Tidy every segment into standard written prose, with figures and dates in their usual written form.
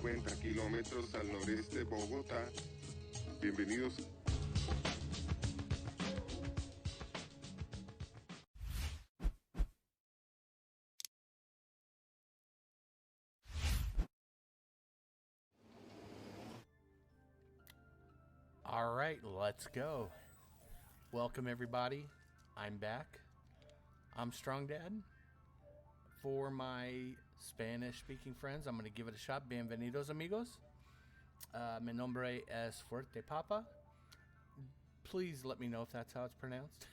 50 kilómetros al noreste de Bogotá. Bienvenidos. All right, let's go. Welcome everybody. I'm back. I'm Strongdad. For my Spanish-speaking friends, I'm going to give it a shot. Bienvenidos, amigos. Mi nombre es Fuerte Papa. Please let me know if that's how it's pronounced.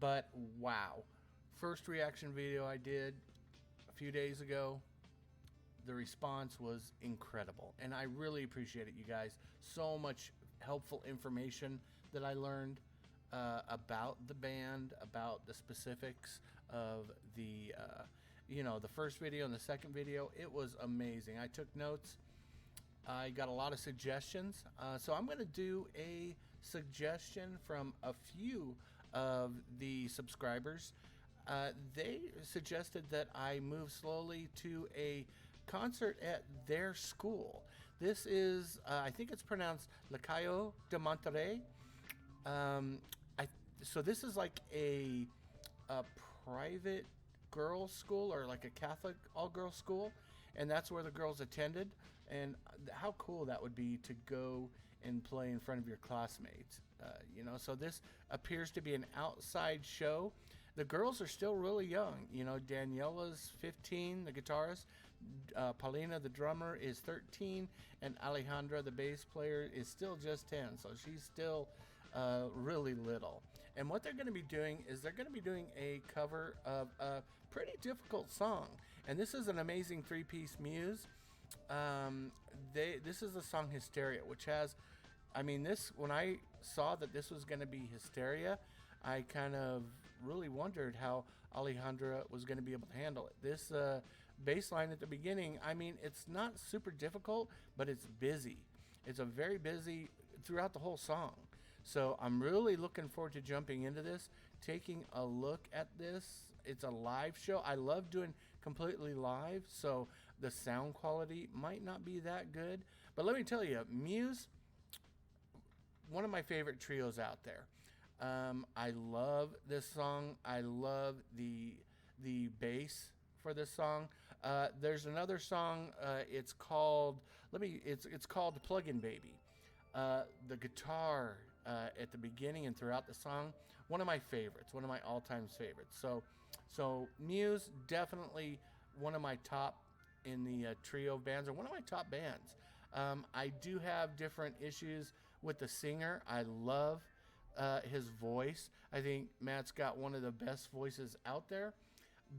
But wow, first reaction video I did a few days ago. The response was incredible, and I really appreciate it, you guys. So much helpful information that I learned about the band, about the specifics of the the first video and the second video. It was amazing. I took notes. I got a lot of suggestions, so I'm going to do a suggestion from a few of the subscribers. They suggested that I move slowly to a concert at their school. This is, I think it's pronounced Liceo de Monterrey. So this is like a private girls' school, or like a Catholic all-girls school, and that's where the girls attended. And how cool that would be to go and play in front of your classmates. So this appears to be an outside show. The girls are still really young. Daniela's 15, the guitarist. Paulina, the drummer, is 13, and Alejandra, the bass player, is still just 10. So she's still really little. And what they're going to be doing is they're going to be doing a cover of a pretty difficult song. And this is an amazing three-piece Muse. This is the song Hysteria, which has, when I saw that this was going to be Hysteria, I kind of really wondered how Alejandra was going to be able to handle it. This bass line at the beginning, it's not super difficult, but it's busy. It's a very busy throughout the whole song. So I'm really looking forward to jumping into this, taking a look at this. It's a live show. I love doing completely live, so the sound quality might not be that good. But let me tell you, Muse, one of my favorite trios out there. I love this song. I love the bass for this song. There's another song. It's called Plug-in Baby. The guitar at the beginning and throughout the song, one of my favorites, one of my all-time favorites. So Muse, definitely one of my top in the trio of bands, or one of my top bands. I do have different issues with the singer. I love his voice. I think Matt's got one of the best voices out there,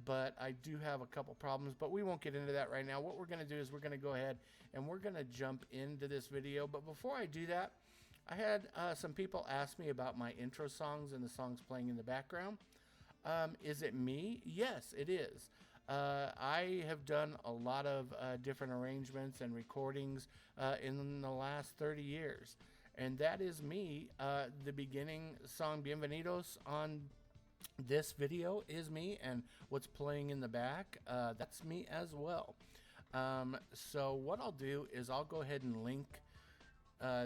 but I do have a couple problems, but we won't get into that right now. What we're going to do is we're going to go ahead and we're going to jump into this video. But before I do that, I had some people ask me about my intro songs and the songs playing in the background. Is it me? Yes, it is. I have done a lot of different arrangements and recordings in the last 30 years. And that is me. The beginning song, Bienvenidos, on this video is me, and what's playing in the back, that's me as well. So what I'll do is I'll go ahead and link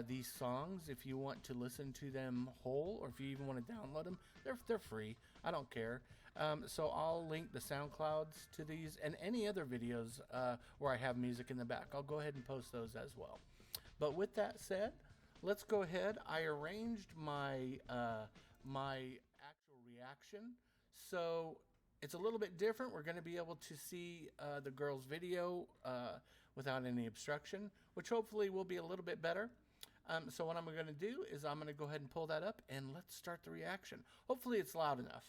these songs if you want to listen to them whole, or if you even want to download them. They're free. I don't care. So I'll link the SoundClouds to these and any other videos where I have music in the back. I'll go ahead and post those as well. But with that said, let's go ahead. I arranged my my actual reaction, so it's a little bit different. We're going to be able to see the girls' video without any obstruction, which hopefully will be a little bit better. So what I'm going to do is I'm going to go ahead and pull that up, and let's start the reaction. Hopefully it's loud enough.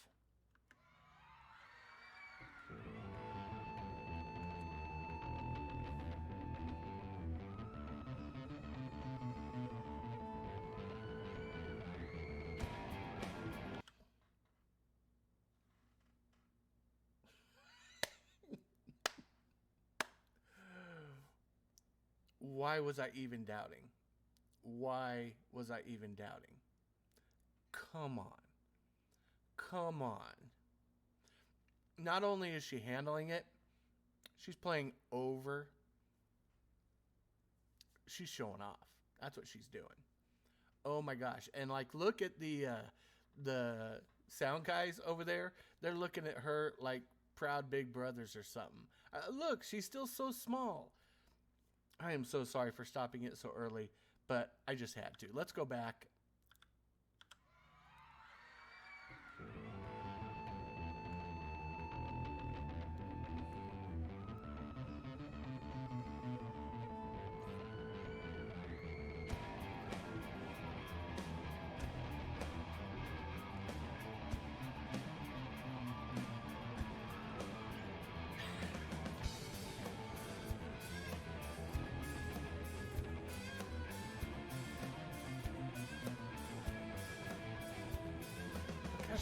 Why was I even doubting? Why was I even doubting? Come on. Come on. Not only is she handling it, she's playing over she's showing off. That's what she's doing. Oh my gosh. And like, look at the sound guys over there. They're looking at her like proud big brothers or something. Look, she's still so small. I am so sorry for stopping it so early, but I just had to. Let's go back.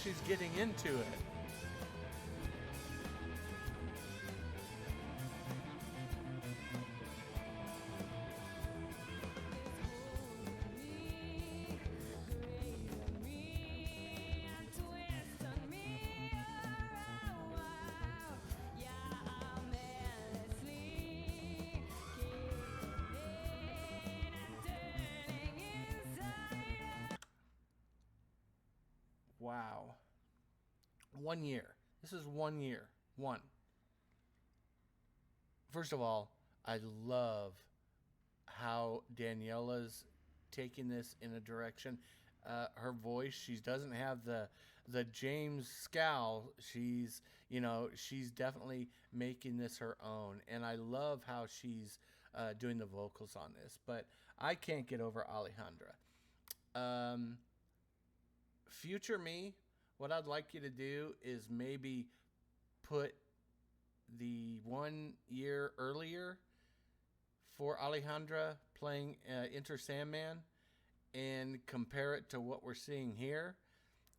She's getting into it. Wow. 1 year. This is 1 year. One. First of all, I love how Daniela's taking this in a direction. Her voice, she doesn't have the James scowl. She's definitely making this her own. And I love how she's doing the vocals on this. But I can't get over Alejandra. Future me, what I'd like you to do is maybe put the 1 year earlier for Alejandra playing Enter Sandman and compare it to what we're seeing here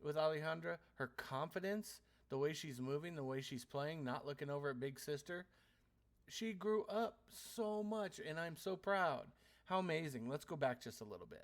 with Alejandra. Her confidence, the way she's moving, the way she's playing, not looking over at Big Sister. She grew up so much, and I'm so proud. How amazing. Let's go back just a little bit.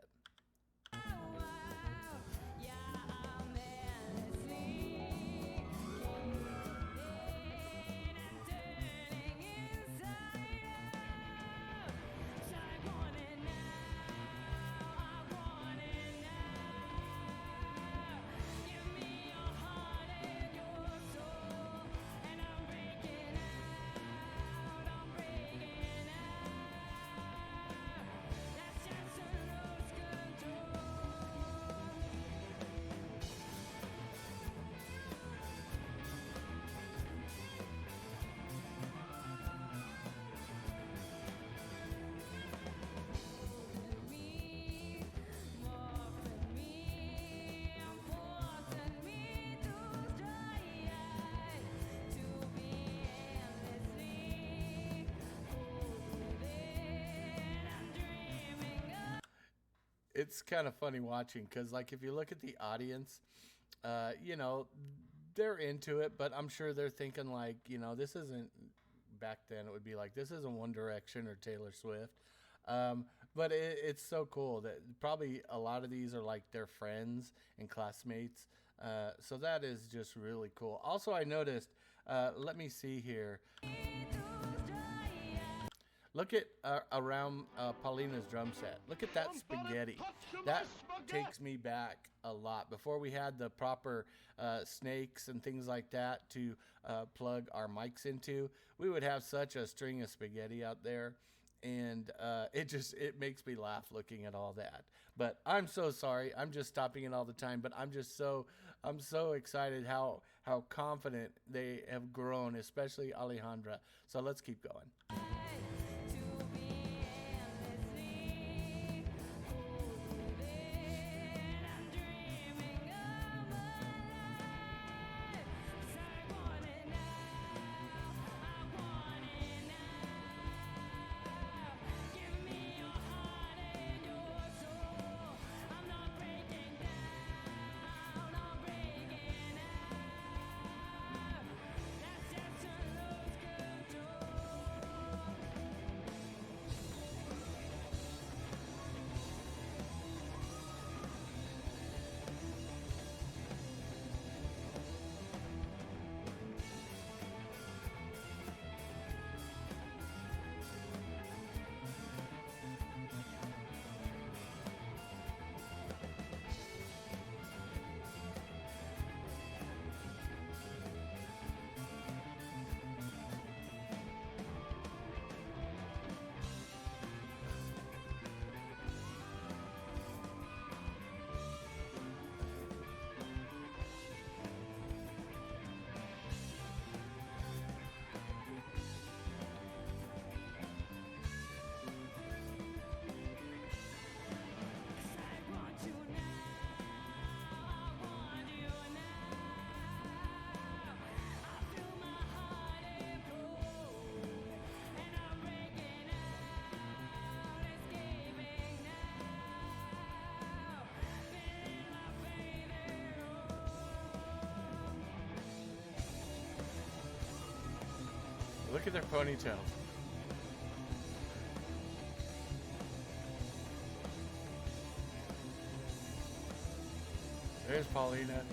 It's kind of funny watching because, like, if you look at the audience, they're into it, but I'm sure they're thinking, like, this isn't, back then it would be like, this isn't One Direction or Taylor Swift. But it's so cool that probably a lot of these are like their friends and classmates. So that is just really cool. Also, I noticed, let me see here. Look at around Paulina's drum set. Look at that spaghetti. That takes me back a lot. Before we had the proper snakes and things like that to plug our mics into, we would have such a string of spaghetti out there. And it makes me laugh looking at all that. But I'm so sorry. I'm just stopping it all the time. But I'm so excited how confident they have grown, especially Alejandra. So let's keep going. Look at their ponytails. There's Paulina.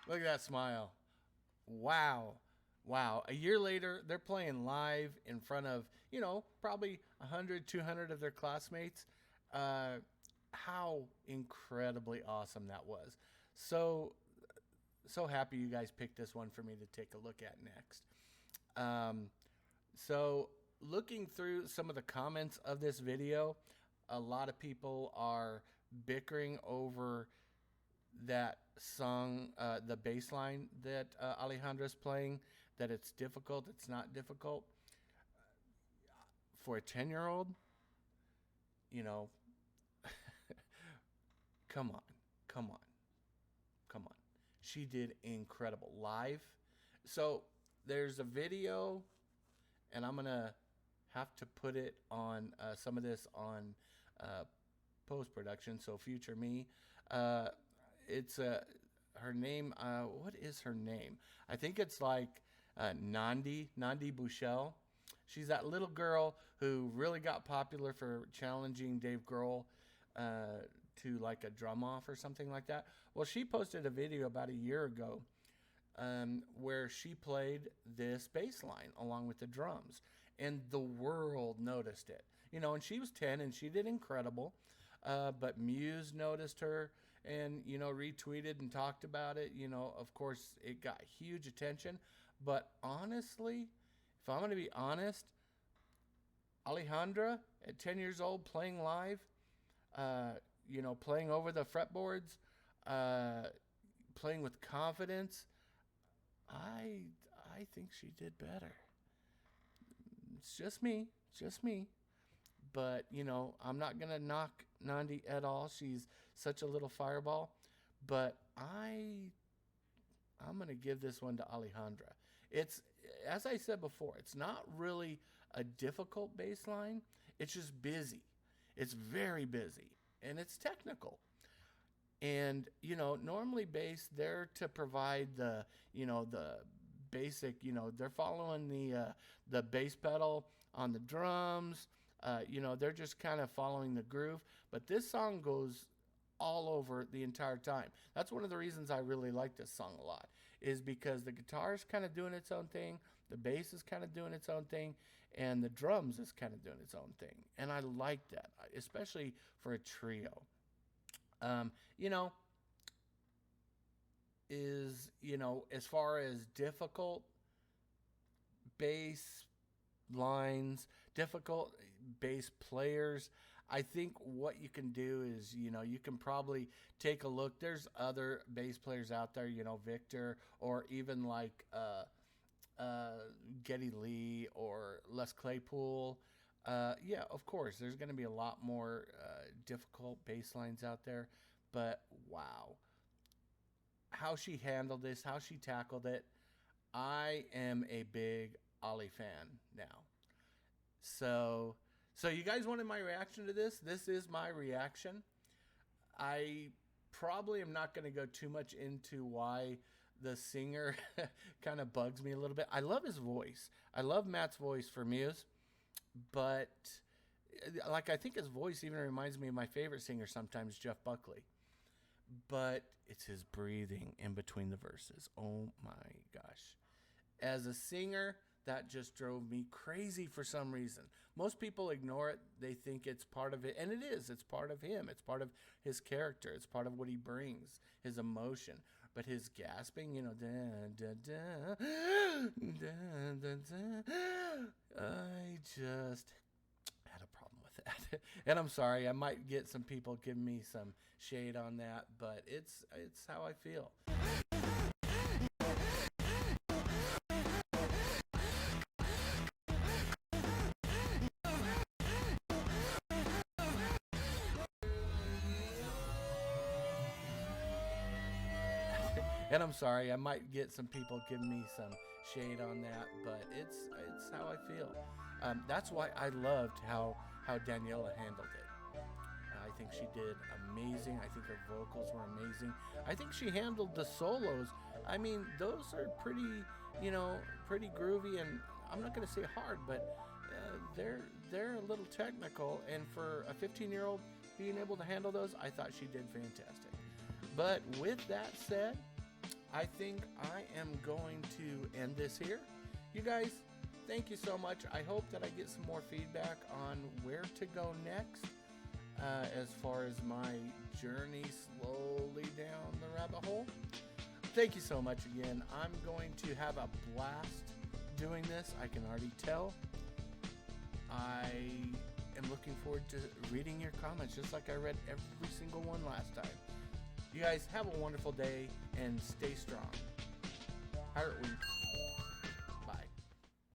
Look at that smile. Wow. Wow. A year later, they're playing live in front of, probably 100, 200 of their classmates. How incredibly awesome that was. So happy you guys picked this one for me to take a look at next. So looking through some of the comments of this video, a lot of people are bickering over that song, the bass line that Alejandra's playing, that it's difficult. It's not difficult. For a 10-year-old, come on. She did incredible live. So there's a video, and I'm going to have to put it on some of this on post-production, so future me. It's her name. What is her name? I think it's like Nandi Bushell. She's that little girl who really got popular for challenging Dave Grohl to like a drum off or something like that. Well, she posted a video about a year ago where she played this bass line along with the drums, and the world noticed it. And she was 10 and she did incredible. But Muse noticed her and, retweeted and talked about it. Of course, it got huge attention. But honestly, if I'm going to be honest, Alejandra at 10 years old playing live, playing over the fretboards, playing with confidence, I think she did better. It's just me. But, I'm not going to knock Nandi at all. She's such a little fireball. But I'm going to give this one to Alejandra. It's, as I said before, it's not really a difficult bass line. It's just busy. It's very busy. And it's technical. And, normally bass, they're to provide the basic, they're following the bass pedal on the drums. They're just kind of following the groove. But this song goes all over the entire time. That's one of the reasons I really like this song a lot, is because the guitar is kind of doing its own thing, the bass is kind of doing its own thing, and the drums is kind of doing its own thing. And I like that, especially for a trio. As far as difficult bass lines, difficult bass players, I think what you can do is, you can probably take a look. There's other bass players out there, Victor, or even like Geddy Lee or Les Claypool. Yeah, of course, there's going to be a lot more difficult bass lines out there. But wow, how she handled this, how she tackled it. I am a big Ali fan now. So you guys wanted my reaction to this? This is my reaction. I probably am not going to go too much into why the singer kind of bugs me a little bit. I love his voice. I love Matt's voice for Muse. But, I think his voice even reminds me of my favorite singer sometimes, Jeff Buckley. But it's his breathing in between the verses. Oh, my gosh. As a singer, that just drove me crazy for some reason. Most people ignore it. They think it's part of it. And it is. It's part of him. It's part of his character. It's part of what he brings, his emotion. But his gasping, da, da, da, da, da, da, I just had a problem with that. And I'm sorry. I might get some people giving me some shade on that. But it's how I feel. And I'm sorry, I might get some people giving me some shade on that, but it's how I feel. That's why I loved how Daniela handled it. I think she did amazing. I think her vocals were amazing. I think she handled the solos. I mean, those are pretty, pretty groovy, and I'm not going to say hard, but they're a little technical. And for a 15-year-old being able to handle those, I thought she did fantastic. But with that said, I think I am going to end this here. You guys, thank you so much. I hope that I get some more feedback on where to go next as far as my journey slowly down the rabbit hole. Thank you so much again. I'm going to have a blast doing this. I can already tell. I am looking forward to reading your comments, just like I read every single one last time. You guys have a wonderful day and stay strong. Heart Wink.